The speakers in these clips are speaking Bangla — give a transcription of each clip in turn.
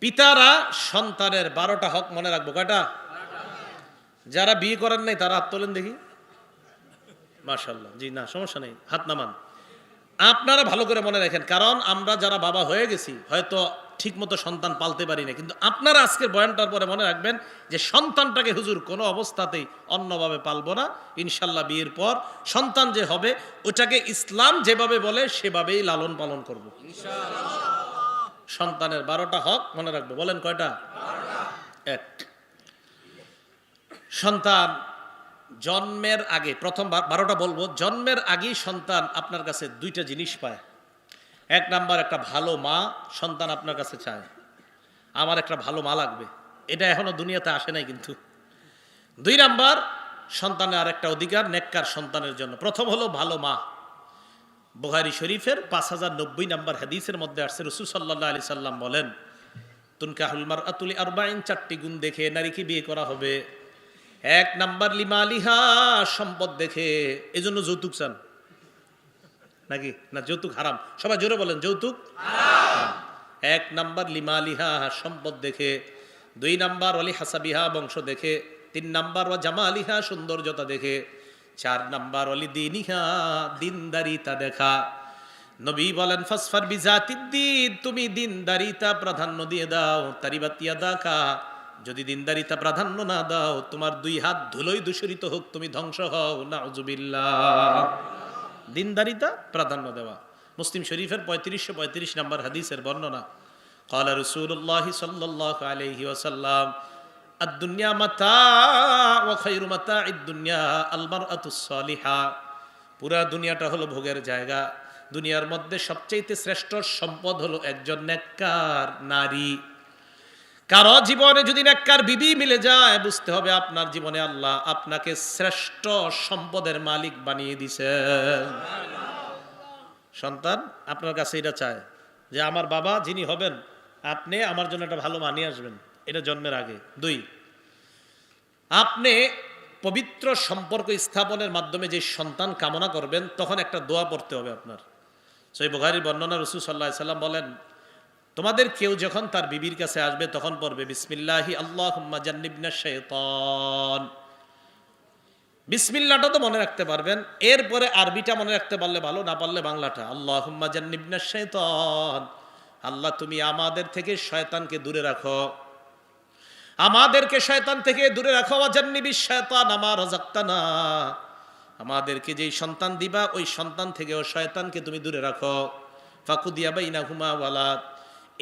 পিতারা সন্তানের 12টা হক মনে রাখবো। কয়টা? যারা বিয়ে করেন নাই তারা হাত তোলেন দেখি। মাশাআল্লাহ, জি না সমস্যা নেই, হাত নামান। আপনারা ভালো করে মনে রাখেন, কারণ আমরা যারা বাবা হয়ে গেছি হয়তো ঠিক মতো সন্তান পালতে পারি না, কিন্তু আপনারা আজকের বয়ানটার পরে মনে রাখবেন যে সন্তানটাকে হুজুর কোনো অবস্থাতেই অন্যভাবে পালবো না। ইনশাল্লাহ বিয়ের পর সন্তান যে হবে ওটাকে ইসলাম যেভাবে বলে সেভাবেই লালন পালন করব। সন্তানের 12টা হক মনে রাখবো। বলেন কয়টা? এক, সন্তান জন্মের আগে, প্রথম 12টা বলবো, জন্মের আগেই সন্তান আপনার কাছে 2টা জিনিস পায়। এক নাম্বার, একটা ভালো মা সন্তান আপনার কাছে চায়, আমার একটা ভালো মা লাগবে। এটা এখনো দুনিয়াতে আসে নাই কিন্তু। 2 নাম্বার, সন্তানের আরেকটা অধিকার নেককার সন্তানের জন্য। প্রথম হলো ভালো মা। বুখারী শরীফের 5090 নম্বর হাদিসের মধ্যে আসছে, রাসূল সাল্লাল্লাহু আলাইহি সাল্লাম বলেন, তুনকাহুল মারআতু লি 40, 4টি গুণ দেখে নারীকে বিয়ে করা হবে। 1 নাম্বার লিমালিহা, সম্পদ দেখে। এজন্য যৌতুক চান নাকি? না, যৌতুক হারাম। সবাই জোরে বলেন, যৌতুক হারাম। 1 নাম্বার লিমালিহা, সম্পদ দেখে। 2 নাম্বার ওয়ালি হাসাবিহা, বংশ দেখে। 3 নাম্বার ওয়া জামালিহা, সৌন্দর্যতা দেখে। 4 নাম্বার ওয়ালি দীনিহা, দিনদারিতা দেখা। নবী বলেন ফাসফার বিজাতিদ্দিন, তুমি দিনদারিতা প্রাধান্য দিয়ে দাও। তারিবাত ইয়াদাকা, যদি দিনদারিতা প্রাধান্য না দাও তোমার 2 হাত ধুলোই দূষিত হোক, তুমি ধ্বংস হও। নাউজুবিল্লাহ। দিনদারিতা প্রাধান্য দেওয়া। মুসলিম শরীফের 3535 নম্বর হাদিসের বর্ণনা। ক্বালা রাসূলুল্লাহ সাল্লাল্লাহু আলাইহি ওয়াসাল্লাম, আদ-দুনিয়া মাতা ওয়া খায়রু মাতা'id দুনিয়া আল মারআতুস সালিহা। পুরা দুনিয়াটা হলো ভোগের জায়গা। দুনিয়ার মধ্যে সবচেয়ে শ্রেষ্ঠ সম্পদ হলো একজন নেককার নারী। কারো জীবনে যদি নেককার বিবি মিলে যায়, বুঝতে হবে আপনার জীবনে আল্লাহ আপনাকে শ্রেষ্ঠ সম্পদের মালিক বানিয়ে দিয়েছেন। সন্তান আপনার কাছে এটা চায় যে আমার বাবা যিনি হবেন, আপনি আমার জন্য একটা ভালো মানিয়ে আসবেন। এটা জন্মের আগে। 2, আপনি পবিত্র সম্পর্ক স্থাপনের মাধ্যমে যে সন্তান কামনা করবেন, তখন একটা দোয়া পড়তে হবে আপনার। সহিহ বুখারীর বর্ণনা, রাসূল সাল্লাল্লাহু আলাইহি সাল্লাম বলেন, তোমাদের কেউ যখন তার বিবির কাছে আসবে তখন পড়বে বিসমিল্লাহি আল্লাহুম্মা জান্নিবনাশ শাইতান। বিসমিল্লাহটা তো মনে রাখতে পারবেন, এরপরে আরবিটা মনে রাখতে পারলে ভালো, না পারলে বাংলাটা। আল্লাহুম্মা জান্নিবনাশ শাইতান, আল্লাহ তুমি আমাদের থেকে শয়তানকে দূরে রাখো, আমাদেরকে শয়তান থেকে দূরে রাখো। ওয়া জান্নিবিশ শাইতান মা রাযাকতানা, আমাদেরকে যেই সন্তান দিবা ওই সন্তান থেকেও শয়তানকে তুমি দূরে রাখো। ফাকুদিয়া বাইনাহুমা ওয়ালাদ।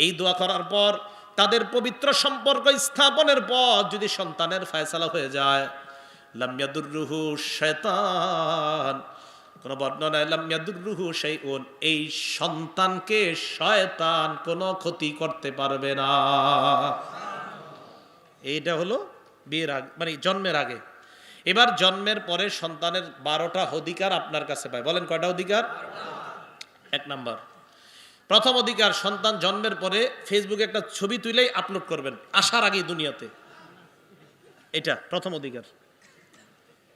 এই দোয়া করার পর তাদের পবিত্র সম্পর্ক স্থাপনের পর যদি সন্তানের ফয়সালা হয়ে যায়, লাম ইয়াদুররুহু শাইতান, কোন বর্ণনায় লাম ইয়াদুররুহু শাইউন, এই সন্তানকে শয়তান কোনো ক্ষতি করতে পারবে না। এইটা হলো বিয়ের আগে, মানে জন্মের আগে। এবার জন্মের পরে সন্তানের 12টা অধিকার আপনার কাছে পায়। বলেন কয়টা অধিকার? 1 নাম্বার, প্রথম অধিকার, সন্তান জন্মের পরে ফেসবুকে একটা ছবি তুলেই আপলোড করবেন আসার আগে দুনিয়াতে। এটা প্রথম অধিকার।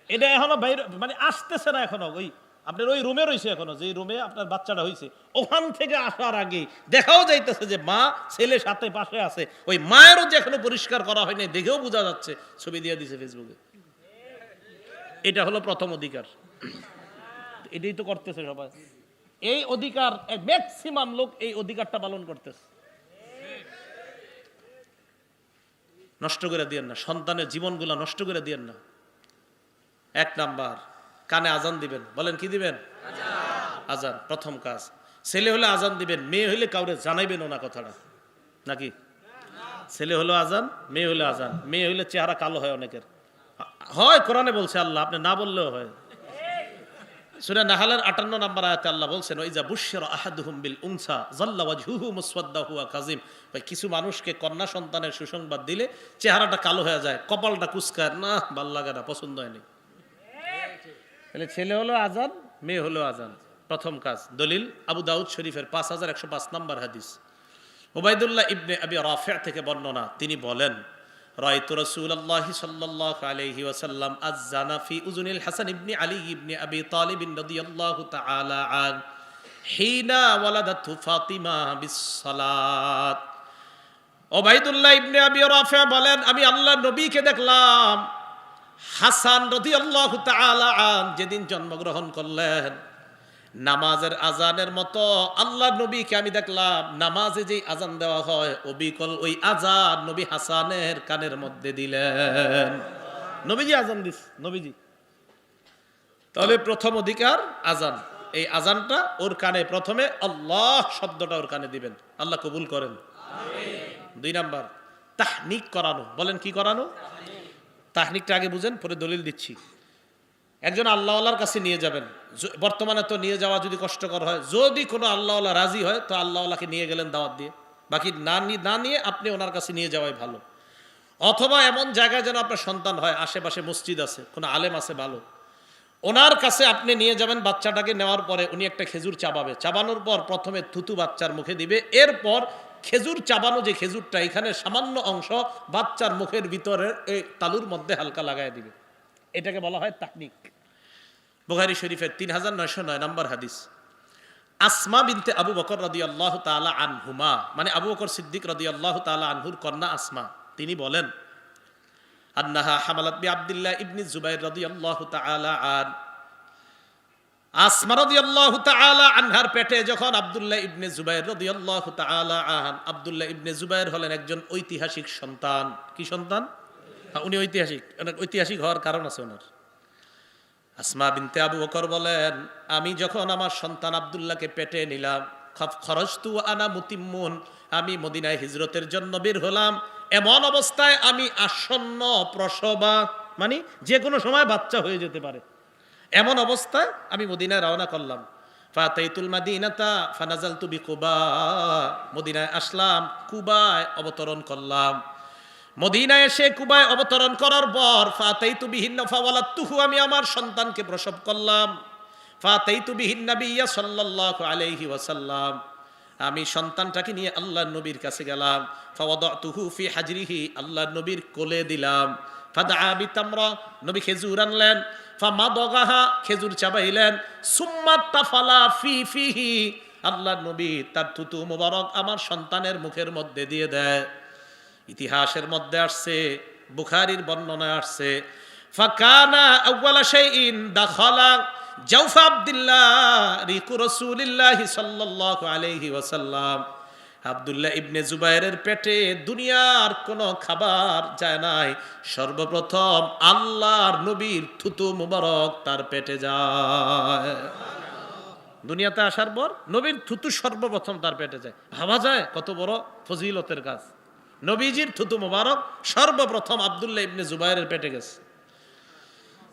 এটা এখনো বাইরে, মানে আসতেছে না এখনো, ওই আপনার ওই রুমে রয়েছে এখনো, যে রুমে আপনার বাচ্চাটা হয়েছে ওখান থেকে আসার আগে দেখাও যাইতেছে যে মা ছেলে সাথে পাশে আছে। ওই মায়েরও যে এখনো পরিষ্কার করা হয়নি দেখেও বোঝা যাচ্ছে, ছবি দিয়ে দিছে ফেসবুকে। এটা হলো প্রথম অধিকার। এটাই তো করতেছে সবাই। এই অধিকার ম্যাক্সিমাম লোক এই অধিকারটা পালন করতেছে। নষ্ট করে দিয়েন না, সন্তানের জীবনগুলা নষ্ট করে দিয়েন না। 1 নাম্বার, কানে আজান দিবেন। বলেন কি দিবেন? আজান। প্রথম কাজ। ছেলে হলে আজান দিবেন, মেয়ে হলে কাউরে জানাইবেন না কথাটা, নাকি? ছেলে হলো আজান, মেয়ে হলে আজান। মেয়ে হলে চেহারা কালো হয় অনেকের, হয় কোরআনে বলছে আল্লাহ, আপনি না বললেও হয়। সূরা নাহলের 58 নম্বর আয়াতে আল্লাহ বলছেন, ওইজা বুশশিরা আহাদুহুম বিল উনসা যাল্লা ওয়াজহুহু মুসওয়াদ্দা হুয়া কাযিম। কিছু মানুষকে কন্যা সন্তানের সুসংবাদ দিলে চেহারাটা কালো হয়ে যায়, কপালটা কুঁচকায়, না ভাল লাগে না, পছন্দ হয়নি। তাহলে ছেলে হলো আজান, মেয়ে হলো আজান, প্রথম কাজ। দলিল আবু দাউদ শরীফের 5105 নম্বর হাদিস। উবাইদুল্লাহ ইবনে আবি রাফি' থেকে বর্ণনা, তিনি বলেন, রাআইতু রাসূলুল্লাহ সাল্লাল্লাহু আলাইহি ওয়াসাল্লাম আয-জানা ফি উযুনিল হাসান ইবনে আলী ইবনে আবি তালিব রাদিয়াল্লাহু তাআলা আন হিনা ওয়ালাদাতহু ফাতিমা বিস-সালাত। ওবাইদুল্লাহ ইবনে আবি রাফি বলেন, আমি আল্লাহর নবীকে দেখলাম, হাসান রাদিয়াল্লাহু তাআলা আন যেদিন জন্মগ্রহণ করলেন, নামাজের আজানের মতো আল্লাহর নবীকে আমি দেখলাম, নামাজে যেই আজান দেওয়া হয় অবিকল ওই আজান নবী হাসানের কানের মধ্যে দিলেন। নবীজি আজান দিস, নবীজি। তাহলে প্রথম অধিকার আজান, এই আজানটা ওর কানে, প্রথমে আল্লাহ শব্দটা ওর কানে দিবেন, আল্লাহ কবুল করেন। দুই নাম্বার তাহনিক করানো। বলেন কি করানো? তাহনিকটা আগে বুঝেন, পরে দলিল দিচ্ছি। একজন আল্লাহওয়ালার কাছে নিয়ে যাবেন, বর্তমানে তো নিয়ে যাওয়া যদি কষ্টকর হয়, যদি কোনো আল্লাহওয়ালা রাজি হয় তো আল্লাহওয়ালাকে নিয়ে গেলেন দাওয়াত দিয়ে, বাকি না নিয়ে আপনি ওনার কাছে নিয়ে যাওয়াই ভালো। অথবা এমন জায়গায় যেন আপনার সন্তান হয়, আশেপাশে মসজিদ আছে, কোনো আলেম আছে ভালো, ওনার কাছে আপনি নিয়ে যাবেন। বাচ্চাটাকে নেওয়ার পরে উনি একটা খেজুর চাবাবে, চাবানোর পর প্রথমে থুতু বাচ্চার মুখে দিবে, এরপর খেজুর চাবানো যে খেজুরটা, এখানে সামান্য অংশ বাচ্চার মুখের ভিতরে এই তালুর মধ্যে হালকা লাগায় দিবে। এটাকে বলা হয় তাহনিক। বুখারী শরীফের 3909 নম্বর হাদিস। আসমা বিনতে আবু বকর রাদিয়াল্লাহু তাআলা আনহুমা, মানে আবু বকর সিদ্দিক রাদিয়াল্লাহু তাআলা আনহুর কন্যা আসমা, তিনি বলেন, আন্নাহা হামালাত বি আব্দুল্লাহ ইবনে জুবাইর রাদিয়াল্লাহু তাআলা আন, আসমা রাদিয়াল্লাহু তাআলা আনহার পেটে যখন আব্দুল্লাহ ইবনে জুবাইর রাদিয়াল্লাহু তাআলা আন, আব্দুল্লাহ ইবনে জুবাইর হলেন একজন ঐতিহাসিক সন্তান। কি সন্তান? উনি ঐতিহাসিক, ঐতিহাসিক হওয়ার কারণ আছে ওনার। আসমা বিনতে আবু বকর বলেন, আমি যখন আমার সন্তান আব্দুল্লাহকে পেটে নিলাম, খরজতু আনা মুতিম্মুন, আমি মদিনায় হিজরতের জন্য বের হলাম, এমন অবস্থায় আমি আসন্ন প্রসবা, মানে যে কোনো সময় বাচ্চা হয়ে যেতে পারে, এমন অবস্থায় আমি মদিনায় রওনা করলাম। ফাতাইতুল মাদিনাতা ফানাজালতু বিকুবা, মদিনায় আসলাম, কুবায় অবতরণ করলাম। মদিনায় এসে কুবায় অবতরণ করার পর ফাতাইতু বিহিন ফাওয়ালাতুহু, আমি আমার সন্তানকে প্রসব করলাম। ফাতাইতু বিহিন নাবিয়্যা সাল্লাল্লাহু আলাইহি ওয়াসাল্লাম, আমি সন্তানটাকে নিয়ে আল্লাহর নবীর কাছে গেলাম। ফাওয়াদাতুহু ফি হাজরিহি, আল্লাহর নবীর কোলে দিলাম। ফাদআ বিতামরা, নবী খেজুর আনলেন। ফামাদাগাহা, খেজুর চাবাইলেন। সুম্মা তাফালা ফি ফিহি, আল্লাহর নবী তার থুতু মোবারক আমার সন্তানের মুখের মধ্যে দিয়ে দেয়। ইতিহাসের মধ্যে আসছে, বুখারীর বর্ণনায় আসছে, ফাকানা আউয়ালা শাইইন দাখালা জাওফা আব্দুল্লাহ রিকু রাসূলিল্লাহি সাল্লাল্লাহু আলাইহি ওয়াসাল্লাম, আব্দুল্লাহ ইবনে জুবাইরের পেটে দুনিয়ার কোনো খাবার যায় নাই, সর্বপ্রথম আল্লাহর নবীর থুতু মুবারক তার পেটে যায়। দুনিয়াতে আসার পর নবীর থুতু সর্বপ্রথম তার পেটে যায়। ভাবা যায় কত বড় ফজিলতের কাজ। নবীজির থুতু মুবারক সর্বপ্রথম আব্দুল্লাহ ইবনে জুবাইরের পেটে গেছে।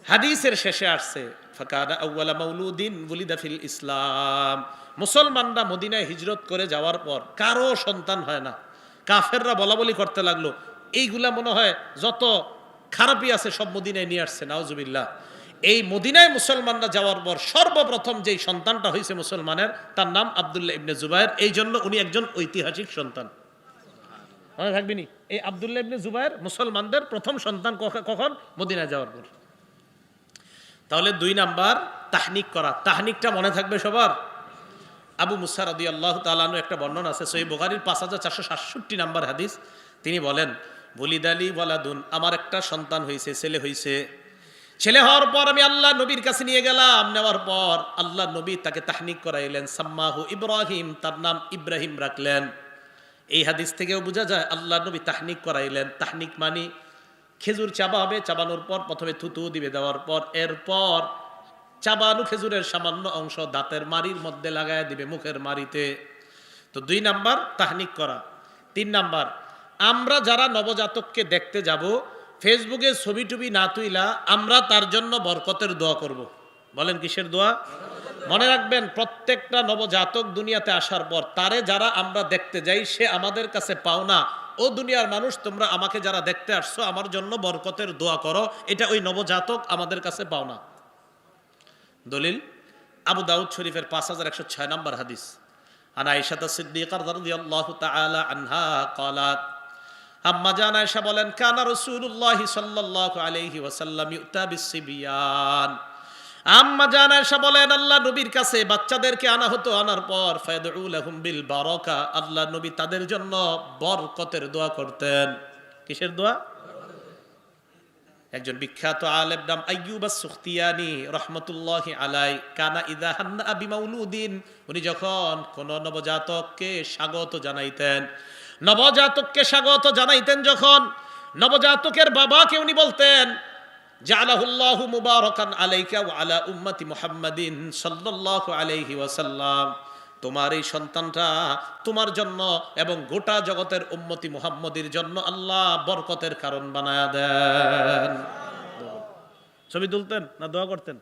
হাদিসের শেষে আসছে, ফাকানা আউয়ালা মাউলুদিন ওয়ালিদা ফিল ইসলাম, মুসলমানরা মদিনায় হিজরত করে যাওয়ার পর কারো সন্তান হয় না। কাফেররা বলাবলি করতে লাগলো, এইগুলা মনে হয় যত খারাপই আছে সব মদিনায় নিয়ে আসছে, নাউজুবিল্লাহ। এই মদিনায় মুসলমানরা যাওয়ার পর সর্বপ্রথম যেই সন্তানটা হয়েছে মুসলমানের, তার নাম আব্দুল্লাহ ইবনে জুবাইর। এই জন্য উনি একজন ঐতিহাসিক সন্তান। মনে থাকবেনি, এই আব্দুল্লাহ ইবনে জুবাইর মুসলমানদের প্রথম সন্তান। কখন? মদিনায় যাওয়ার পর। তাহলে 2 নাম্বার তাহনিক করা। তাহনিকটা মনে থাকবে সবার। আবু মুসা রাদিয়াল্লাহু তাআলা আনহু একটা বর্ণনা আছে সহিহ বুখারীর 5467 নাম্বার হাদিস। তিনি বলেন, বুলিদালি ওয়ালাদুন, আমার একটা সন্তান হয়েছে, ছেলে হয়েছে। ছেলে হওয়ার পর আমি আল্লাহ নবীর কাছে নিয়ে গেলাম। নেওয়ার পর আল্লাহ নবী তাকে তাহনিক করাইলেন। সাম্মাহু ইব্রাহিম, তার নাম ইব্রাহিম রাখলেন। এই হাদিস থেকেও বোঝা যায় আল্লাহ নবী তাহনিক করাইলেন। তাহনিক মানে খেজুর চাবাবে, চাবানোর পর প্রথমে থুতু দিবে, দেওয়ার পর এরপর চাবানো খেজুরের সামান্য অংশ দাঁতের মাড়ির মধ্যে লাগায় দিবে, মুখের মাড়িতে। তো 2 নাম্বার তাহনিক করা। 3 নাম্বার, আমরা যারা নবজাতককে দেখতে যাব, ফেসবুকে ছবি টুবি না তুইলা আমরা তার জন্য বরকতের দোয়া করব। বলেন কিসের দোয়া? মনে রাখবেন, প্রত্যেকটা নবজাতক দুনিয়াতে আসার পর তারে যারা আমরা দেখতে যাই, সে আমাদের কাছে পাওনা। ও দুনিয়ার মানুষ, তোমরা আমাকে যারা দেখতে আসছো আমার জন্য বরকতের দোয়া করো, এটা ওই নবজাতক আমাদের কাছে পাওনা। দলিল আবু দাউদ শরীফের 5106 নম্বর হাদিস। আন আয়েশা সিদ্দিকা রাদিয়াল্লাহু তাআলা আনহা ক্বালাত, আম্মা জান আয়েশা বলেন, কানা রাসূলুল্লাহ সাল্লাল্লাহু আলাইহি ওয়াসাল্লাম ইউতা বিসসিবিয়ান, আম্মা জান আয়েশা বলেন আল্লাহ নবীর কাছে বাচ্চাদেরকে আনা হতো, আনার পর ফায়াদউ লাহুম বিল বারাকা, আল্লাহ নবী তাদের জন্য বরকতের দোয়া করতেন। কিসের দোয়া? একজন বিখ্যাত আলেম নাম আইয়ুব আস-সুখতিয়ানি রাহমাতুল্লাহি আলাই, কানা ইযা হান্না বিমাউলুদিন, উনি যখন কোন নবজাতককে স্বাগত জানাইতেন, নবজাতককে স্বাগত জানাইতেন যখন, নবজাতকের বাবাকে উনি বলতেন জাআলাহুল্লাহু মুবারাকান আলাইকা ওয়া আলা উম্মতি মুহাম্মাদিন সাল্লাল্লাহু আলাইহি ওয়াসাল্লাম, তোমার এই সন্তানটা তোমার জন্য এবং গোটা জগতের উম্মতি মুহাম্মদের জন্য আল্লাহ বরকতের কারণ বানায়া দেন। ছবি তুলতেন না দোয়া করতেন?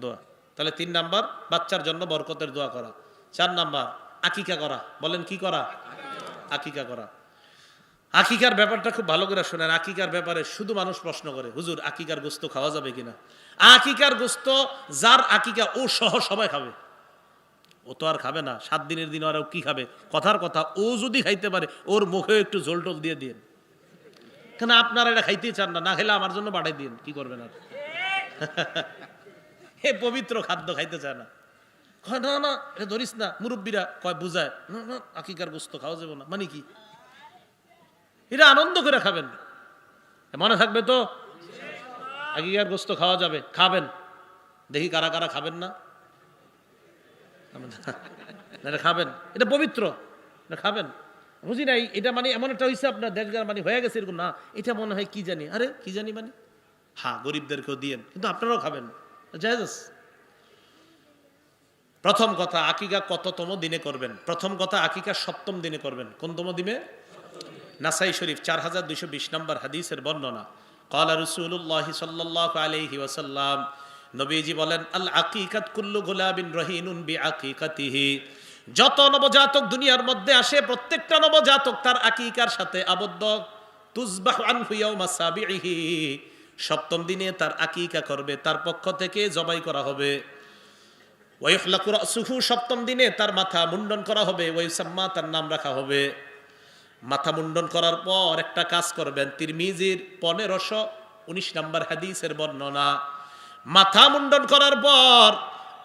দোয়া। তাহলে 3 নাম্বার বাচ্চার জন্য বরকতের দোয়া করা। 4 নাম্বার আকিকা করা। বলেন কি করা? আকিকা করা। আকিকার ব্যাপারটা খুব ভালো করে শোনেন। আকিকার ব্যাপারে শুধু মানুষ প্রশ্ন করে, হুজুর আকিকার গোস্ত খাওয়া যাবে কিনা? আকিকার গোস্ত যার আকিকা ও সহ সবাই খাবে, ও তো আর খাবে না। 7 দিনের দিন আর কি খাবে? কথার কথা, ও যদি খাইতে পারে ওর মুখে একটু জোল টোল দিয়ে দিন, কেন আপনারা এটা খাইতেই চান না? না খেলে আমার জন্য পাঠাই দিন, কি করবেন আর? হে পবিত্র খাদ্য খাইতে চায় না, কয় না না এটা ধরিস না। মুরব্বীরা কয় বুঝায়, না না আকিকার গোস্ত খাওয়া যাবে না, মানে কি? এটা আনন্দ করে খাবেন, মনে থাকবে তো আকিকার গোস্ত খাওয়া যাবে, খাবেন। দেখি কারা কারা খাবেন না, খাবেন। এটা পবিত্র, এটা খাবেন। বুঝি নাই এটা মানে এমন একটা হয়েছে আপনার দেশগার মানে হয়ে গেছে এরকম না, এটা মনে হয় কি জানি, আরে কি জানি মানে, হ্যাঁ গরিবদেরকেও দিয়েন, কিন্তু আপনারাও খাবেন, জায়েজ আছে। প্রথম কথা আকিকা কততম দিনে করবেন? প্রথম কথা আকিকা 7ম দিনে করবেন। কোনতম দিনে? নাসাই শরীফ 4220 নম্বর হাদিসের বর্ণনা, ক্বালা রাসূলুল্লাহ সাল্লাল্লাহু আলাইহি ওয়াসাল্লাম, নবীজি বলেন আল আকিকাত কুল্লু গুলাবিন রহিনুন বিআকিকাতিহি, যত নবজাতক দুনিয়ার মধ্যে আসে প্রত্যেকটা নবজাতক তার আকিকার সাথে আবদ্ধ। তুযবাহু আনহু ইয়াওমা সাবিহি, 7ম দিনে তার আকিকা করবে, তার পক্ষ থেকে জবাই করা হবে। ওয়া ইহলাকু রাসুহু, 7ম দিনে তার মাথা মুন্ডন করা হবে। ওয়া ইউসাম্মা, তার নাম রাখা হবে। মাথা মুন্ডন করার পর একটা কাজ করবেন, তিরমিজির 1519 নম্বর হাদিসের বর্ণনা, মাথা মুন্ডন করার পর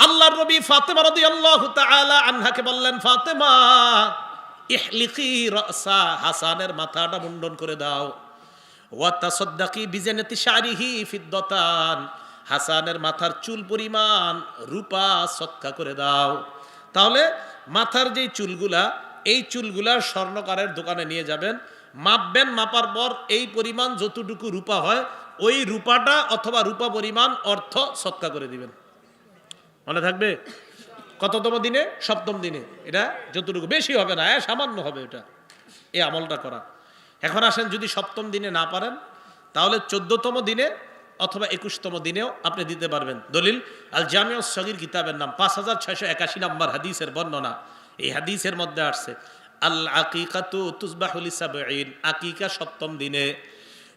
আল্লাহর নবী ফাতেমা রাদিয়াল্লাহু তাআলা আনহাকে বললেন, ফাতেমা ইহলিকি রাসা, হাসানের মাথাটা মুন্ডন করে দাও। ওয়া তাসাদ্দাকি বিজানাতি শারিহি ফিদ্দাতান, হাসানের মাথার চুল পরিমাণ রূপা সদকা করে দাও। তাহলে মাথার যে চুলগুলা, এই চুলগুলা স্বর্ণকারের দোকানে নিয়ে যাবেন, মাপবেন, মাপার পর এই পরিমাণ যতটুকু রূপা হয় ওই রূপাটা অথবা রূপা পরিমাণ অর্থ সদকা করে দিবেন। মনে থাকবে? কততম দিনে? 7ম দিনে। এটা যতটুকু, বেশি হবে না, সামান্য হবে এটা, এই আমলটা করা। এখন আসেন, যদি 7ম দিনে না পারেন তাহলে 14তম দিনে অথবা 21তম দিনেও আপনি দিতে পারবেন। দলিল আল জামিউস সগীর কিতাবের নাম 5681 নম্বর হাদিসের বর্ণনা। এই হাদিসের মধ্যে আসছে আল আকিকাতু তুযবাহু লিসাবঈন, আকিকা 7ম দিনে।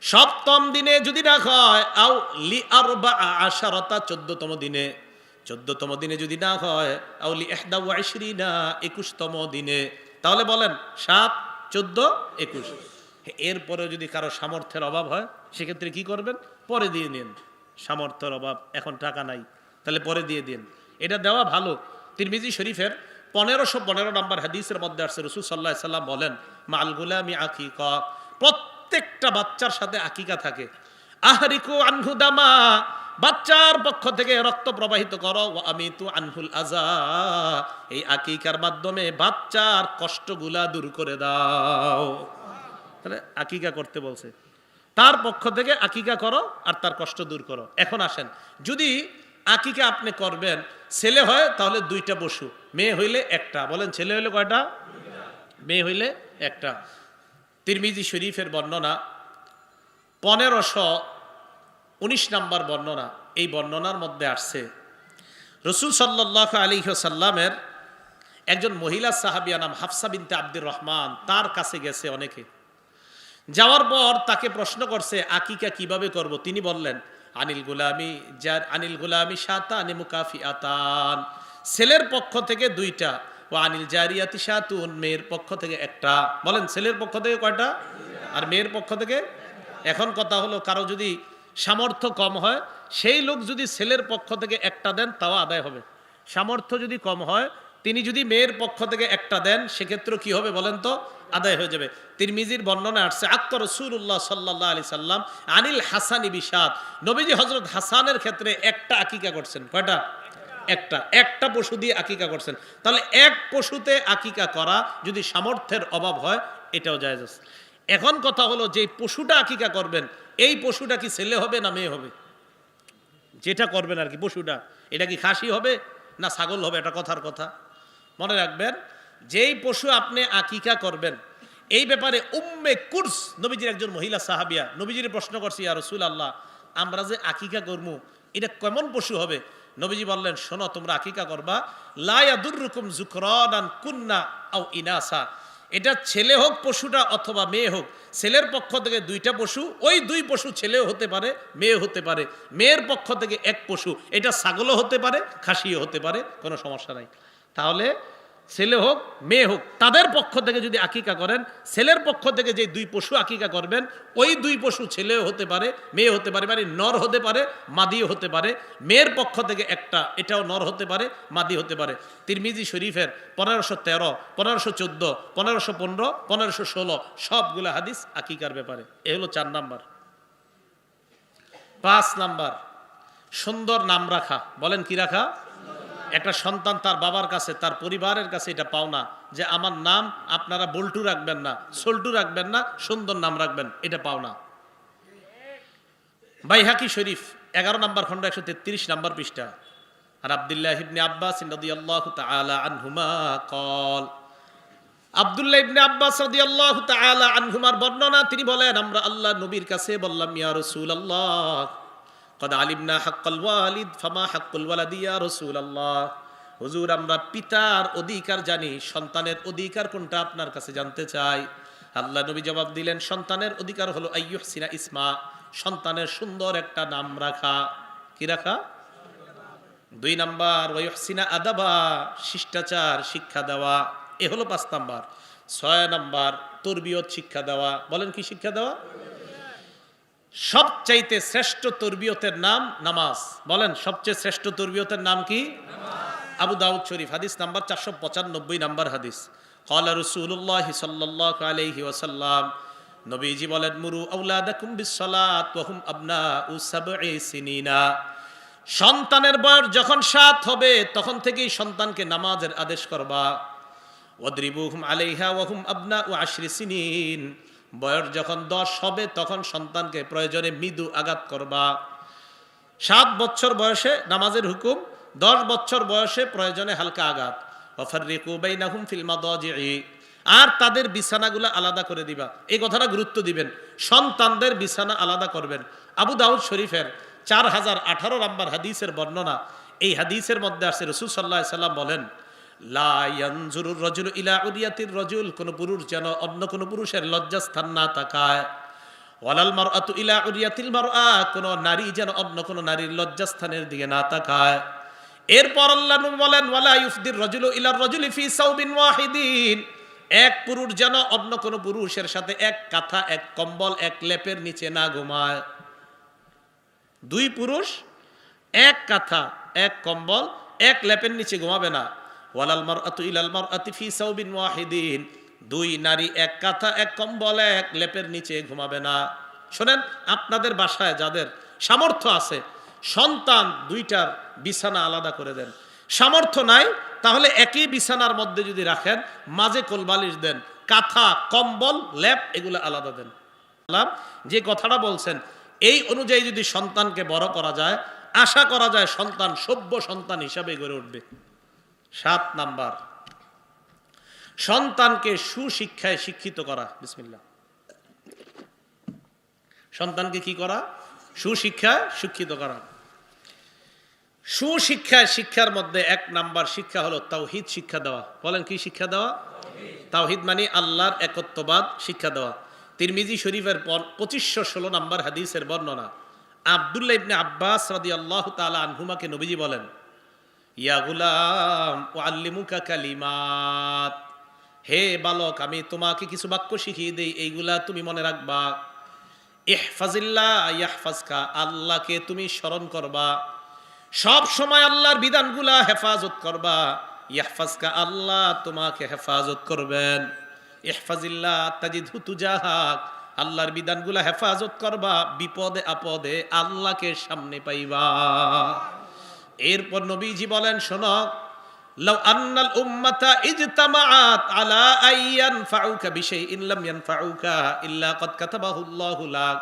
7ম দিনে যদি না হয়, আও লি আরবা আশারাতা, 14তম দিনে। 14তম দিনে যদি না হয়, আও লি 21, 21তম দিনে। তাহলে বলেন 7, 14, 21। এরপরে যদি কারো সামর্থ্যের অভাব হয় সেক্ষেত্রে কি করবেন? পরে দিয়ে নিন। সামর্থ্যের অভাব, এখন টাকা নাই, তাহলে পরে দিয়ে দিন। এটা দেওয়া ভালো। তিরমিজি শরীফের 1515 নম্বর হাদিসের মধ্যে আসছে, রাসূল সাল্লাল্লাহু আলাইহি সাল্লাম বলেন, মাল গুলামি আকিকা, প্রত্যেকটা বাচ্চার সাথে আকিকা থাকে। আহরিকু আনহু দামা, বাচ্চার পক্ষ থেকে রক্ত প্রবাহিত করো। ওয়া আমিতু আনহুল আযা, এই আকিকার মাধ্যমে বাচ্চার কষ্টগুলা দূর করে দাও। তাহলে আকিকা করতে বলছে, তার পক্ষ থেকে আকিকা করো আর তার কষ্ট দূর করো। এখন আসেন, যদি আকিকা আপনি করবেন, ছেলে হয় তাহলে 2টা পশু, মেয়ে হইলে 1টা। বলেন ছেলে হইলে কয়টা? মেয়ে হইলে 1টা। তিরমিজি শরীফের বর্ণনা 1519 নম্বর বর্ণনা। এই বর্ণনার মধ্যে আসছে রাসূল সাল্লাল্লাহু আলাইহি ওয়াসাল্লামের একজন মহিলা সাহাবিয়া নাম হাফসা বিনতে আব্দুর রহমান, তার কাছে গেছে অনেকে। যাওয়ার পর তাকে প্রশ্ন করছে আকিকা কিভাবে করব। তিনি বললেন আনিল গুলামি শাতানি মুকাফিআতান, ছেলের পক্ষ থেকে 2টা। ও আনিল জারিয়াতি শাতুন, মেয়ের পক্ষ থেকে 1টা। বলেন ছেলের পক্ষ থেকে কয়টা আর মেয়ের পক্ষ থেকে? এখন কথা হলো, কারো যদি সামর্থ্য কম হয়, সেই লোক যদি ছেলের পক্ষ থেকে একটা দেন তাও আদায় হবে। সামর্থ্য যদি কম হয়, তিনি যদি মেয়ের পক্ষ থেকে একটা দেন, সেক্ষেত্রে কি হবে বলেন তো? আদায় হয়ে যাবে। তিরমিজির বর্ণনা আসছে, আক্কা রাসূলুল্লাহ সাল্লাল্লাহু আলাইহি সাল্লাম আনিল হাসানি বিশাত, নবীজি হযরত হাসানের ক্ষেত্রে একটা আকিকা করছেন। কয়টা? একটা পশু দিয়ে আকিকা করছেন। তাহলে এক পশুতে আকিকা করা যদি সামর্থ্যের অভাব হয়, এটাও জায়েজ আছে। এখন কথা হলো, যে পশুটা আকিকা করবেন, এই পশুটা কি ছেলে হবে না মেয়ে হবে? যেটা করবেন আর কি, পশুটা এটা কি খাসি হবে না ছাগল হবে? এটা কথার কথা। মনে রাখবেন, যেই পশু আপনি আকিকা করবেন, এই ব্যাপারে উম্মে কুরস নবীজির একজন মহিলা সাহাবিয়া নবীজির প্রশ্ন করছে, ইয়া রাসূলুল্লাহ, আমরা যে আকিকা করবো এটা কেমন পশু হবে? নবীজি বললেন, শোনো, তোমরা আকিকা করবা লা ইয়াদুররুকুম যুকরানান কুন্না আও ইনাসা, এটা ছেলে হোক পশুটা অথবা মেয়ে হোক, ছেলের পক্ষ থেকে দুইটা পশু, ওই দুই পশু ছেলেও হতে পারে মেয়ে হতে পারে, মেয়ের পক্ষ থেকে এক পশু, এটা ছাগলও হতে পারে খাসিও হতে পারে, কোনো সমস্যা নাই। তাহলে ছেলে হোক মেয়ে হোক, তাদের পক্ষ থেকে যদি আকিকা করেন, ছেলের পক্ষ থেকে যে দুই পশু আকিকা করবেন, ওই দুই পশু ছেলেও হতে পারে মেয়ে হতে পারে, মানে নর হতে পারে মাদিও হতে পারে। মেয়ের পক্ষ থেকে একটা, এটাও নর হতে পারে মাদি হতে পারে। তিরমিজি শরীফের 1513, 1514, 1515, 1516 সবগুলো হাদিস আকিকার ব্যাপারে। এ হলো 4 নাম্বার। 5 নাম্বার, সুন্দর নাম রাখা। বলেন কি রাখা? একটা সন্তান তার বাবার কাছে, তার পরিবারের কাছে এটা পাওনা যে আমার নাম আপনারা বল্টু রাখবেন না, সল্টু রাখবেন না, সুন্দর নাম রাখবেন, এটা পাওনা। বাইহাকি শরীফ 11 নম্বর খণ্ড 133 নম্বর পৃষ্ঠা। আর আব্দুল্লাহ ইবনে আব্বাস রাদিয়াল্লাহু তাআলা আনহুমা قال, আব্দুল্লাহ ইবনে আব্বাস রাদিয়াল্লাহু তাআলা আনহুমার বর্ণনা, তিনি বলেন, আমরা আল্লাহ নবীর কাছে বললাম, ইয়া রাসূলুল্লাহ, কদ আলিমনা হাক্কাল ওয়ালিদ ফামা হাক্কুল ওয়ালাদি ইয়া রাসূলুল্লাহ, হুজুর, আমরা পিতার অধিকার জানি, সন্তানের অধিকার কোনটা আপনার কাছে জানতে চাই। আল্লাহ নবী জবাব দিলেন, সন্তানের অধিকার হলো আইয়ুহসিনা ইসমা, সন্তানের সুন্দর একটা নাম রাখা। কি রাখা? 2 নাম্বার, ওয়াইহসিনা আদাবা, শিষ্টাচার শিক্ষা দেওয়া। এ হলো 5 নাম্বার। 6 নাম্বার, তরবিয়ত শিক্ষা দেওয়া। বলেন কি শিক্ষা দেওয়া? সবচাইতে শ্রেষ্ঠ তরবিয়তের নাম নামাজ। বলেন সবচেয়ে শ্রেষ্ঠ তরবিয়তের নাম কি? আবু দাউদ শরীফ হাদিস নাম্বার 495 নাম্বার হাদিস। ক্বালা রাসূলুল্লাহ সাল্লাল্লাহু আলাইহি ওয়াসাল্লাম, নবীজি বলেন, মুরু আওলাদাকুম বিসসালাত ওয়া হুম আবনাউ সাবঈ সিনিনা, সন্তানের বয়স যখন 7 হবে তখন থেকেই সন্তানকে নামাজের আদেশ করবা। ওয়াদরিবুহুম আলাইহা ওয়া হুম আবনাউ 10 সিনিন, বয়স যখন 10 হবে তখন সন্তানকে প্রয়োজনে মৃদু আঘাত করবা। 7 বছর বয়সে নামাজের হুকুম, 10 বছর বয়সে প্রয়োজনে হালকা আঘাত। ওয়াফাররিকু বাইনাহুম ফিল মাদাজি'i, আর তাদের বিছানাগুলো আলাদা করে দিবা। এই কথাটা গুরুত্ব দিবেন, সন্তানদের বিছানা আলাদা করবেন। আবু দাউদ শরীফের 4018 নম্বর হাদিসের বর্ণনা। এই হাদিসের মধ্যে আছে, রাসূল সাল্লাল্লাহু আলাইহি সাল্লাম বলেন, লা ইয়ানজুরুর রাজুলু ইলা উরিয়াতির রাজুল, কোন পুরুষ যেন অন্য কোন পুরুষের লজ্জাস্থান না তাকায়। ওয়ালাল মারআতু ইলা উরিয়াতিল মারআ, কোন নারী যেন অন্য কোন নারীর লজ্জাস্থানের দিকে না তাকায়। এরপর আল্লাহ নবী বলেন, ওয়ালা ইফদির রাজুলু ইলার রাজুলি ফি সাওবিন ওয়াহিদিন, এক পুরুষ যেন অন্য কোন পুরুষের সাথে এক কাঁথা, এক কম্বল, এক লেপের নিচে না ঘুমায়। 2 পুরুষ এক কাঁথা, এক কম্বল, এক লেপের নিচে ঘুমাবে না। ওয়ালাল মারআতু ইলাল মারআতি ফি সাওবিন ওয়াহিদিন, 2 নারী এক কাঁথা, এক কম্বল, এক লেপের নিচে ঘুমাবে না। শোনেন, আপনাদের বাসায় যাদের সামর্থ্য আছে, সন্তান 2টার বিছানা আলাদা করে দেন। সামর্থ্য নাই, তাহলে একই বিছানার মধ্যে যদি রাখেন, মাঝে কোলবালিশ দেন, কাঁথা, কম্বল, লেপ এগুলো আলাদা দেন। যে কথাটা বলছেন, এই অনুযায়ী যদি সন্তানকে বড় করা যায়, আশা করা যায় সন্তান সভ্য সন্তান হিসাবে গড়ে উঠবে। 7 নাম্বার, সন্তানকে সুশিক্ষায় শিক্ষিত করা। বিসমিল্লাহ। সন্তানকে কি করা? সুশিক্ষায় শিক্ষিত করা। সুশিক্ষায় শিক্ষার মধ্যে 1 নাম্বার শিক্ষা হলো তাওহীদ শিক্ষা দেওয়া। বলেন কি শিক্ষা দেওয়া? তাওহীদ মানে আল্লাহর একত্ববাদ শিক্ষা দেওয়া। তিরমিজি শরীফের 2516 নাম্বার হাদিসের বর্ণনা। আব্দুল্লাহ ইবনে আব্বাস রাদিয়াল্লাহু তাআলা আনহুমাকে নবীজি বলেন, ইয়া গুলাম উআল্লিমুকা কালিমাত, হে বালক, আমি তোমাকে কিছু বাক্য শিখিয়ে দেই, এইগুলা তুমি মনে রাখবা। ইহফাজিল্লাহ ইয়াহফাজকা, আল্লাহকে তুমি স্মরণ করবা, সব সময় আল্লাহর বিধানগুলা হেফাজত করবা। ইয়াহফাজকা, আল্লাহ তোমাকে হেফাজত করবেন। ইহফাজিল্লাহ তাজিদহু তুজাহাক, আল্লাহর বিধানগুলা হেফাজত করবা, বিপদে আপদে আল্লাহকে সামনে পাইবা। এরপর নবীজি বলেন, শোনো, লাউ আন্নাল উম্মাতা ইজতামাআত আলা আইয়ানফাউকা বিশাইইন লাম ইয়ানফাউকা ইল্লা ক্বাদ কাতাবাহুল্লাহু লাক,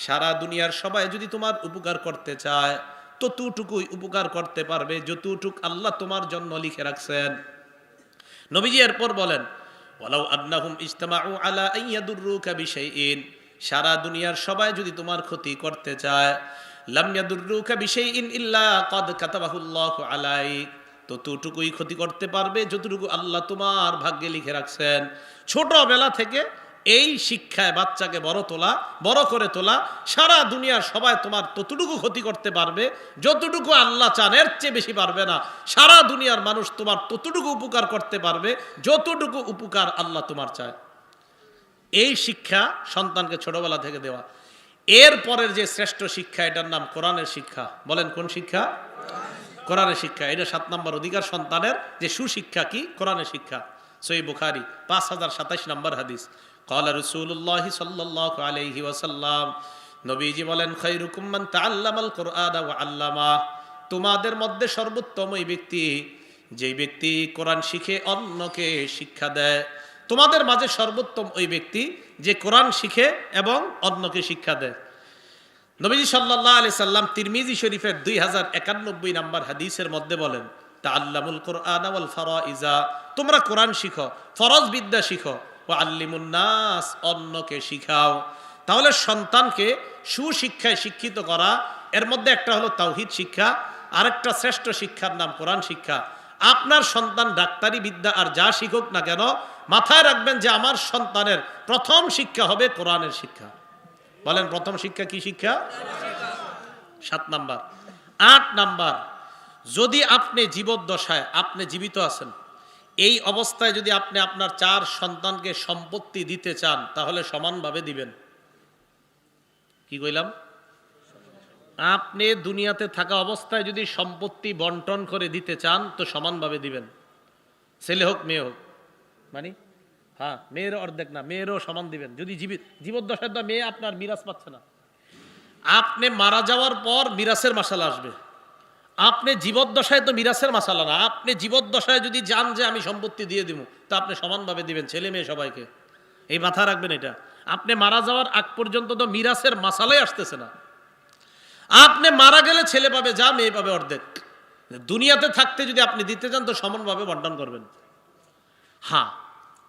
সারা দুনিয়ার সবাই যদি তোমার উপকার করতে চায় ততটুকুই উপকার করতে পারবে যতটুক আল্লাহ তোমার জন্য লিখে রাখছেন। নবীজি এরপর বলেন, ওয়ালাউ আন্নাহুম ইজতামাউ আলা আইয়াদুররুকা বিশাইইন, সারা দুনিয়ার সবাই যদি তোমার ক্ষতি করতে চায়, লাম ইয়াদুররুকা বিশাইইন ইল্লা ক্বাদ কাতাবাহুল্লাহু আলাইক, ততটুকুই ক্ষতি করতে পারবে যতটুকু আল্লাহ তোমার ভাগ্যে লিখে রাখছেন। ছোটবেলা থেকে এই শিক্ষায় বাচ্চাকে বড় করে তোলা, সারা দুনিয়ার সবাই তোমার ততটুকু ক্ষতি করতে পারবে যতটুকু আল্লাহ চান, এর চেয়ে বেশি পারবে না। সারা দুনিয়ার মানুষ তোমার ততটুকু উপকার করতে পারবে যতটুকু উপকার আল্লাহ তোমার চায়। এই শিক্ষা সন্তানকে ছোটবেলা থেকে দেওয়া। এরপরের যে শ্রেষ্ঠ শিক্ষা, এটার নাম কোরআনের শিক্ষা। বলেন কোন শিক্ষা? কোরআনের শিক্ষা। এটা 7 নম্বর অধিকার সন্তানের, যে সুশিক্ষা কি? কোরআনের শিক্ষা। সহিহ বুখারী 5027 নম্বর হাদিস। ক্বালা রাসূলুল্লাহ সাল্লাল্লাহু আলাইহি ওয়াসাল্লাম, নবীজি বলেন, খায়রুকুম মান তাআল্লামাল কুরআনা ওয়া আল্লামা, তোমাদের মধ্যে সর্বোত্তম ওই ব্যক্তি যেই ব্যক্তি কোরআন শিখে অন্যকে শিক্ষা দেয়। তোমাদের মাঝে সর্বোত্তম ওই ব্যক্তি যে কোরআন শিখে এবং অন্যকে শিক্ষা দেয়। নবীজি সাল্লাল্লাহু আলাইহি সাল্লাম তিরমিজি শরীফের 2091 নম্বর হাদিসের মধ্যে বলেন, তাআল্লামুল কুরআনা ওয়াল ফারাইজা, তোমরা কোরআন শিখো, ফরজ বিদ্যা শিখো, ওয়া আল্লিমুন নাস, অন্যকে শিখাও। তাহলে সন্তানকে সুশিক্ষায় শিক্ষিত করা, এর মধ্যে একটা হলো তাওহীদ শিক্ষা, আরেকটা শ্রেষ্ঠ শিক্ষার নাম কোরআন শিক্ষা। আপনার সন্তান ডাক্তারি বিদ্যা আর যা শিখুক না কেন, মাথায় রাখবেন যে আমার সন্তানের প্রথম শিক্ষা হবে কোরআনের শিক্ষা। বলেন প্রথম শিক্ষা কি শিক্ষা? 7 নাম্বার। 8 নাম্বার, যদি আপনি জীবদ্দশায়, আপনি জীবিত আছেন, এই অবস্থায় যদি আপনি আপনার 4 সন্তানকে সম্পত্তি দিতে চান, তাহলে সমানভাবে দিবেন। কি কইলাম? আপনি দুনিয়াতে থাকা অবস্থায় যদি সম্পত্তি বন্টন করে দিতে চান তো সমানভাবে দিবেন, ছেলে হোক মেয়ে হোক। মানে হ্যাঁ, মেয়েরও অর্ধেক না, মেয়েরও সমান দিবেন। যদি জীবদ্দশায় তো মেয়ে আপনার মিরাজ পাচ্ছে না, আপনি মারা যাওয়ার পর মিরাসের মাসালা আসবে। আপনি জীবদ্দশায় তো মিরাসের মাসালা না, আপনি জীবদ্দশায় যদি জান যে আমি সম্পত্তি দিয়ে দিব, তা আপনি সমানভাবে দিবেন, ছেলে মেয়ে সবাইকে। এই মাথা রাখবেন এটা। আপনি মারা যাওয়ার আগ পর্যন্ত তো মিরাসের মাসালাই আসতেছে না। আপনি মারা গেলে ছেলে পাবে যা, মেয়ে পাবে অর্ধেক। দুনিয়াতে থাকতে যদি আপনি দিতে চান তো সমানভাবে বন্টন করবেন। হ্যাঁ,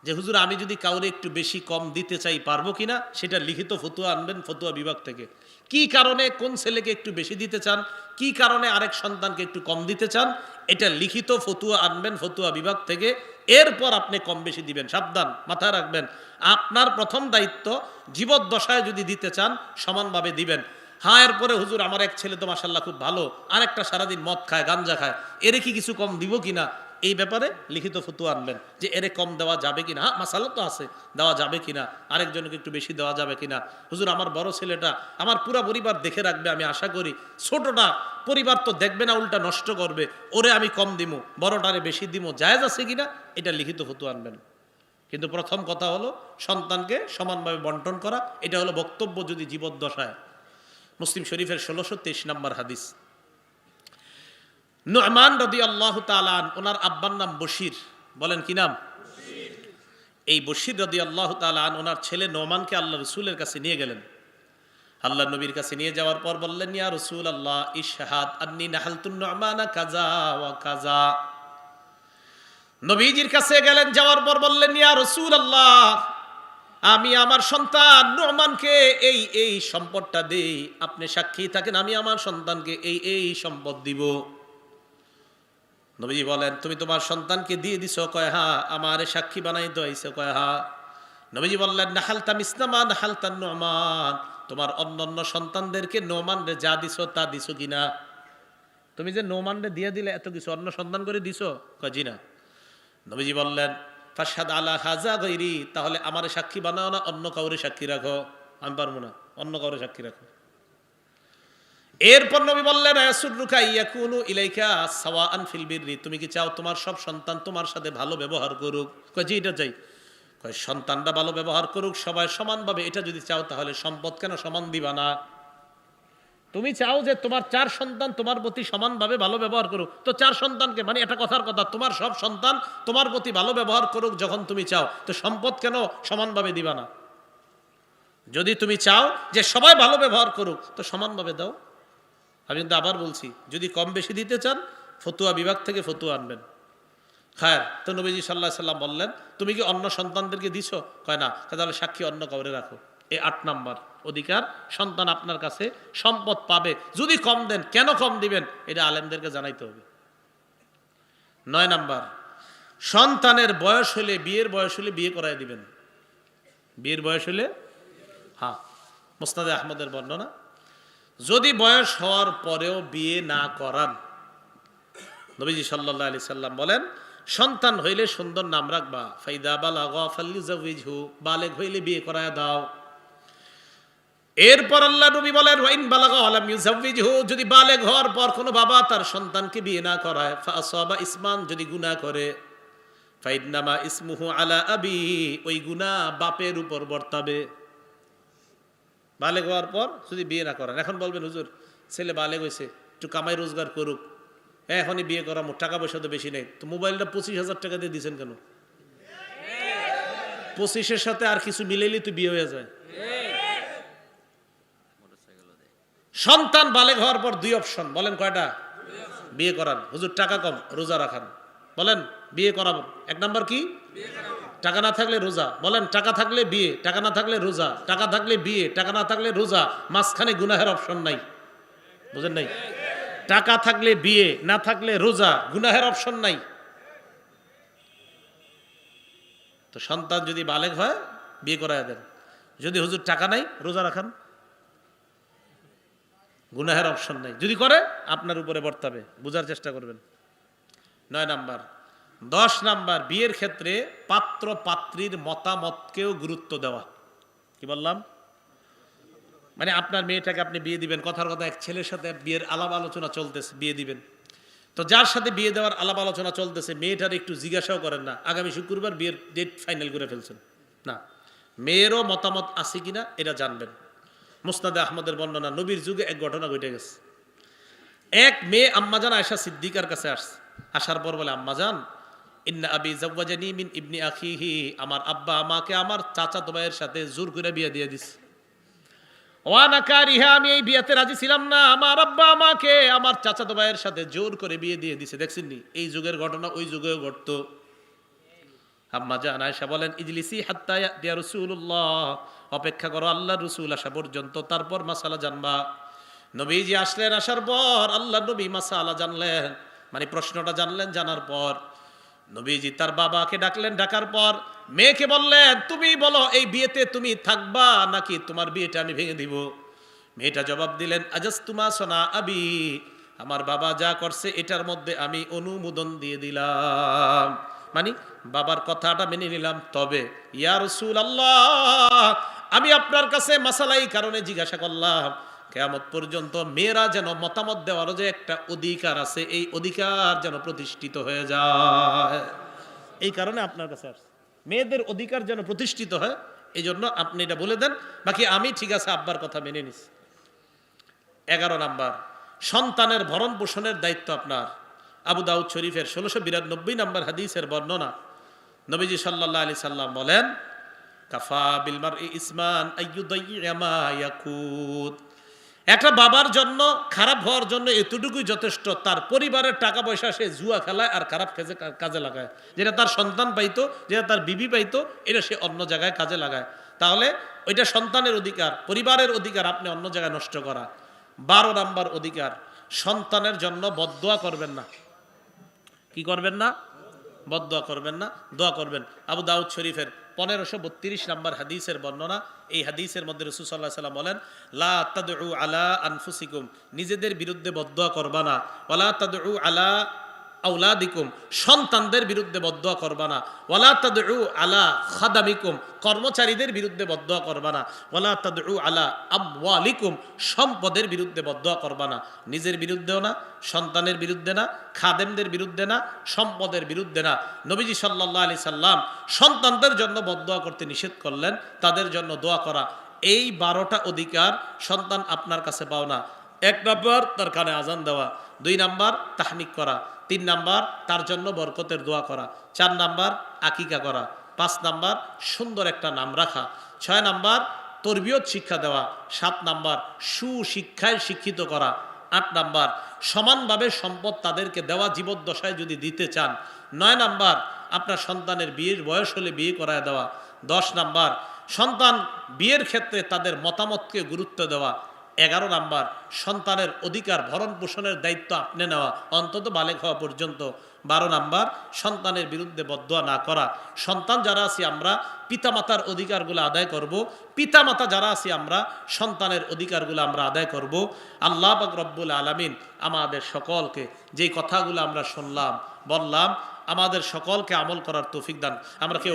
যে হুজুর আমি যদি কাউরে একটু বেশি কম দিতে চাই পারবো কিনা, সেটা লিখিত ফতুয়া আনবেন ফতুয়া বিভাগ থেকে। কি কারণে কোন ছেলেকে একটু বেশি দিতে চান, কি কারণে আরেক সন্তানকে একটু কম দিতে চান, এটা লিখিত ফতুয়া আনবেন ফতুয়া বিভাগ থেকে। এরপর আপনি কম বেশি দিবেন। সাবধান, মাথায় রাখবেন, আপনার প্রথম দায়িত্ব জীবদ্দশায় যদি দিতে চান সমানভাবে দিবেন। হ্যাঁ, এরপরে হুজুর আমার এক ছেলে তো মাশাআল্লাহ খুব ভালো, আরেকটা সারাদিন মদ খায়, গাঞ্জা খায়, এরে কি কিছু কম দিব কিনা, এই ব্যাপারে লিখিত ফতুয়া আনবেন যে এরে কম দেওয়া যাবে কিনা। হ্যাঁ, মাসালা তো আছে, দেওয়া যাবে কিনা, আরেকজনকে একটু বেশি দেওয়া যাবে কিনা। হুজুর আমার বড় ছেলেটা আমার পুরা পরিবার দেখে রাখবে, আমি আশা করি ছোটটা পরিবার তো দেখবে না, উল্টা নষ্ট করবে, ওরে আমি কম দিব, বড়টারে বেশি দিব, জায়েজ আছে কিনা, এটা লিখিত ফতুয়া আনবেন। কিন্তু প্রথম কথা হলো সন্তানকে সমানভাবে বন্টন করা, এটা হলো বক্তব্য যদি জীবদ্দশায়। মুসলিম শরীফের 1623 নম্বর হাদিস। নু'মান রাদিয়াল্লাহু তাআলা আন, ওনার আব্বার নাম বশির। বলেন কি নাম? এই বশির রাদিয়াল্লাহু তাআলা আন ওনার ছেলে নোমানকে আল্লাহ রাসূলের কাছে নিয়ে গেলেন। আল্লাহ নবীর কাছে নিয়ে যাওয়ার পর বললেন, ইয়া রাসূলুল্লাহ ইশহাদ আন্নী নাহালতুন নু'মানা কাযা ওয়া কাযা। নবীজির কাছে গেলেন, যাওয়ার পর বললেন, ইয়া রাসূলুল্লাহ আমি আমার সন্তান নোমানকে এই এই সম্পদটা দেই, আপনি সাক্ষী থাকেন আমি আমার সন্তানকে এই এই সম্পদ দিব। নবীজি বলেন, তুমি তোমার সন্তানকে দিয়ে দিছো? কয় হ্যাঁ। আমারে সাক্ষী বানাই দইছো? কয় হ্যাঁ। নবীজি বললেন, নাহালতা মিসলামা নাহালতা নোমান, তোমার অন্যান্য সন্তানদেরকে নোমান রে যা দিছো তা দিছো কিনা? তুমি যে নোমান রে দিয়ে দিলে এত কিছু অন্য সন্তান করে দিছো? কয় জি না। নবীজি বললেন, ফাশহাদ আলা হাযা গায়রি, তাহলে আমারে সাক্ষী বানাও না, অন্য কাউরে সাক্ষী রাখো। আমি পারবো না, অন্য কাউরে সাক্ষী রাখো। এরপর নবী বললেন আয়াসুররুকা ইয়াকুনু ইলাইকা সাওয়াআন ফিল বিররি, তুমি কি চাও তোমার সব সন্তান তোমার সাথে ভালো ব্যবহার করুক? কয় জি এটা চাই। কয় সন্তানরা ভালো ব্যবহার করুক সবাই সমানভাবে, এটা যদি চাও তাহলে সম্পদ কেন সমান দিবা না? তুমি চাও যে তোমার 4 সন্তান তোমার প্রতি সমানভাবে ভালো ব্যবহার করুক, তো 4 সন্তানকে মানে এটা কথার কথা, তোমার সব সন্তান তোমার প্রতি ভালো ব্যবহার করুক যখন তুমি চাও, তো সম্পদ কেন সমানভাবে দিবা না? যদি তুমি চাও যে সবাই ভালো ব্যবহার করুক তো সমানভাবে দাও। আমি কিন্তু আবার বলছি, যদি কম বেশি দিতে চান ফতুয়া বিভাগ থেকে ফতুয়া আনবেন। খায়ের। তো নবীজি সাল্লাল্লাহু আলাইহি সাল্লাম বললেন তুমি কি অন্য সন্তানদেরকে দিছো? কয় না। তাহলে সাক্ষী অন্য কাউরে রাখো। এই 8 নাম্বার অধিকার, সন্তান আপনার কাছে সম্পদ পাবে। যদি কম দেন, কেন কম দিবেন এটা আলেমদেরকে জানাইতে হবে। 9 নাম্বার, সন্তানের বয়স হলে, বিয়ের বয়স হলে বিয়ে করায় দিবেন। বিয়ের বয়স হলে, হ্যাঁ, মুসনাদে আহমদের বর্ণনা, যদি বয়স হওয়ার পরেও বিয়ে না করান, নবীজি সাল্লাল্লাহু আলাইহি সাল্লাম বলেন সন্তান হইলে সুন্দর নাম রাখবা, ফাইদা বালাগা ফালইউজাউইজহু, বালেগ হইলে বিয়ে করায় দাও। এরপর আল্লাহ নবী বলেন ওয়াইন বালাগা ওয়ালাম ইউজাউইজহু, যদি বালেগ হওয়ার পর কোনো বাবা তার সন্তানকে বিয়ে না করায়, ফাআসাবা ইসমান, যদি গুনাহ করে, ফাইন্নামা ইসমুহু আলা আবি, ওই গুনাহ বাপের উপর বর্তাবে। বালেগ হওয়ার পর যদি বিয়ে না করেন, এখন বলবেন হুজুর ছেলে বালেগ হয়েছে একটু কামাই রোজগার করুক, এখনই বিয়ে করামো, টাকা পয়সা তো বেশি নেই, তো মোবাইলটা 25,000 টাকা দিয়ে দিয়েছেন কেন? 25-এর সাথে আর কিছু মিলেলি তো বিয়ে হয়ে যায়। সন্তান বালেগ হওয়ার পর 2 অপশন, বলেন কয়টা? বিয়ে করান। হুজুর টাকা কম, রোজা রাখান, বলেন বিয়ে করাবো। 1 নাম্বার কি? টাকা না থাকলে রোজা, বলেন টাকা থাকলে বিয়ে, টাকা না থাকলে রোজা, টাকা থাকলে বিয়ে, টাকা না থাকলে রোজা, মাঝখানে গুনাহের অপশন নাই। বুঝেন নাই? টাকা থাকলে বিয়ে, না থাকলে রোজা, গুনাহের অপশন নাই। তো সন্তান যদি বালেগ হয় বিয়ে করায় দেন। যদি হুজুর টাকা নাই, রোজা রাখান, গুনাহের অপশন নাই। যদি করে আপনার উপরে বর্তাবে, বুঝার চেষ্টা করবেন। 9 নাম্বার। 10 নাম্বার, বিয়ের ক্ষেত্রে পাত্র পাত্রীর মতামতকেও গুরুত্ব দেওয়া। কি বললাম? মানে আপনার মেয়েটাকে আপনি বিয়ে দিবেন, কথার কথা এক ছেলের সাথে বিয়ের আলাপ আলোচনা চলতেছে, বিয়ে দিবেন, তো যার সাথে বিয়ে দেওয়ার আলাপ আলোচনা চলতেছে মেয়েটার একটু জিজ্ঞাসাও করেন না আগামী শুক্রবার বিয়ের ডেট ফাইনাল করে ফেলছেন না, মেয়েরও মতামত আছে কিনা এটা জানবেন। মুসনাদে আহমদের বর্ণনা, নবীর যুগে এক ঘটনা ঘটে গেছে। এক মেয়ে আম্মাজান আয়েশা সিদ্দিকার কাছে আসছে, আসার পর বলে আম্মাজান ইন্না আবি জাওয়াজানি মিন ইবনি আখিহি, আমার আব্বা আমাকে আমার চাচাতো ভাইয়ের সাথে জোর করে বিয়ে দিয়ে দিছে। ওয়ানা কারিহা, আমি এই বিয়েতে রাজি ছিলাম না, আমার আব্বা আমাকে আমার চাচাতো ভাইয়ের সাথে জোর করে বিয়ে দিয়ে দিছে। দেখছেন নি, এই যুগের ঘটনা ওই যুগেও ঘটতো। আম্মাজান আয়েশা বলেন ইজলিসি হাত্তা ইয়া রাসূলুল্লাহ, অপেক্ষা করো আল্লাহর রাসূল আসা পর্যন্ত, তারপর মাসালা জানবা। নবীজি আসলেন, আসার পর আল্লাহর নবী মাসালা জানলেন, মানে প্রশ্নটা জানলেন। জানার পর নবীজি তার বাবাকে ডাকলেন, ডাকার পর মেয়েকে বললেন তুমি বলো এই বিয়েতে তুমি থাকবা নাকি তোমার বিয়েটা আমি ভেঙে দিব। মেয়েটা জবাব দিলেন আজাস্তুমা সোনা আবি, আমার বাবা যা করছে এটার মধ্যে আমি অনুমোদন দিয়ে দিলাম, মানে বাবার কথাটা মেনে নিলাম। তবে ইয়া রাসূলুল্লাহ, আমি আপনার কাছে মাসালাই কারণে জিজ্ঞাসা করলাম, কিয়ামত পর্যন্ত মেয়েরা যেন মতামত দেওয়ারও যে একটা অধিকার আছে, এই অধিকার যেন প্রতিষ্ঠিত হয়ে যায়, এই কারণে আপনার কাছে আসছে, মেয়েদের অধিকার যেন প্রতিষ্ঠিত হয়, এই জন্য আপনি এটা বলে দেন, বাকি আমি ঠিক আছে আব্বার কথা মেনে নিছি। 11 নাম্বার, সন্তানের ভরণ পোষণের দায়িত্ব আপনার। আবু দাউদ শরীফের 1692 নাম্বার হাদিসের বর্ণনা, নবীজি সাল্লাল্লাহু আলাইহি সাল্লাম বলেন কাফা বিল মারই ইসমান আইয়ুদাইয়া মা ইয়াকুত, একটা বাবার জন্য খারাপ হওয়ার জন্য এতটুকুই যথেষ্ট, তার পরিবারের টাকা পয়সা সে জুয়া খেলায় আর খারাপ কাজে লাগায়, যেটা তার সন্তান পাইতো, যেটা তার বিবি পাইতো, এটা সে অন্য জায়গায় কাজে লাগায়, তাহলে ওইটা সন্তানের অধিকার, পরিবারের অধিকার আপনি অন্য জায়গায় নষ্ট করা। 12 নাম্বার অধিকার, সন্তানের জন্য বদদোয়া করবেন না। কি করবেন না? বদদোয়া করবেন না, দোয়া করবেন। আবু দাউদ শরীফের 1532 নাম্বার হাদিসের বর্ণনা, এই হাদিসের মধ্যে রাসূল সাল্লাল্লাহু আলাইহি ওয়াসাল্লাম বলেন লা তাদউ আলা আনফুসিকুম, নিজেদের বিরুদ্ধে বদদোয়া করবা না, ওয়ালা তাদউ আলা আউলাদিকুম, সন্তানদের বিরুদ্ধে বদদুয়া করবা না। ওয়ালা তাদউ আলা খাদামিকুম, কর্মচারীদের বিরুদ্ধে বদদুয়া করবা না। ওয়ালা তাদউ আলা আমওয়ালিকুম, সম্পদের বিরুদ্ধে বদদুয়া করবা না। নিজের বিরুদ্ধেও না, সন্তানের বিরুদ্ধে না, খাদেমদের বিরুদ্ধে না, সম্পদের বিরুদ্ধে না। নবীজি সাল্লাল্লাহু আলাইহি সাল্লাম সন্তানদের জন্য বদদুয়া করতে নিষেধ করলেন, তাদের জন্য দোয়া করা। এই 12টা অধিকার সন্তান আপনার কাছে পাও না। 1 নাম্বার তার কানে আজান দেওয়া, 2 নাম্বার তাহনিক করা, 3 নাম্বার তার জন্য বরকতের দোয়া করা, 4 নাম্বার আকিকা করা, 5 নাম্বার সুন্দর একটা নাম রাখা, 6 নাম্বার তরবিয়ত শিক্ষা দেওয়া, 7 নাম্বার সুশিক্ষায় শিক্ষিত করা, 8 নাম্বার সমানভাবে সম্পদ তাদেরকে দেওয়া জীবদ্দশায় যদি দিতে চান, 9 নাম্বার আপনার সন্তানের বিয়ের বয়স হলে বিয়ে করায় দেওয়া, 10 নাম্বার সন্তান বিয়ের ক্ষেত্রে তাদের মতামতকে গুরুত্ব দেওয়া, 11 নাম্বার সন্তানের অধিকার ভরণ পোষণের দায়িত্ব আপনি নেওয়া অন্তত বালেগ হওয়া পর্যন্ত, 12 নাম্বার সন্তানের বিরুদ্ধে বদদুয়া না করা। সন্তান যারা আছি আমরা পিতামাতার অধিকারগুলো আদায় করব, পিতামাতা যারা আছি আমরা সন্তানের অধিকারগুলো আমরা আদায় করব। আল্লাহ পাক রব্বুল আলামিন আমাদের সকলকে যেই কথাগুলো আমরা শুনলাম বললাম, আমাদের সকলকে আমল করার তৌফিক দান। আমরা কেউ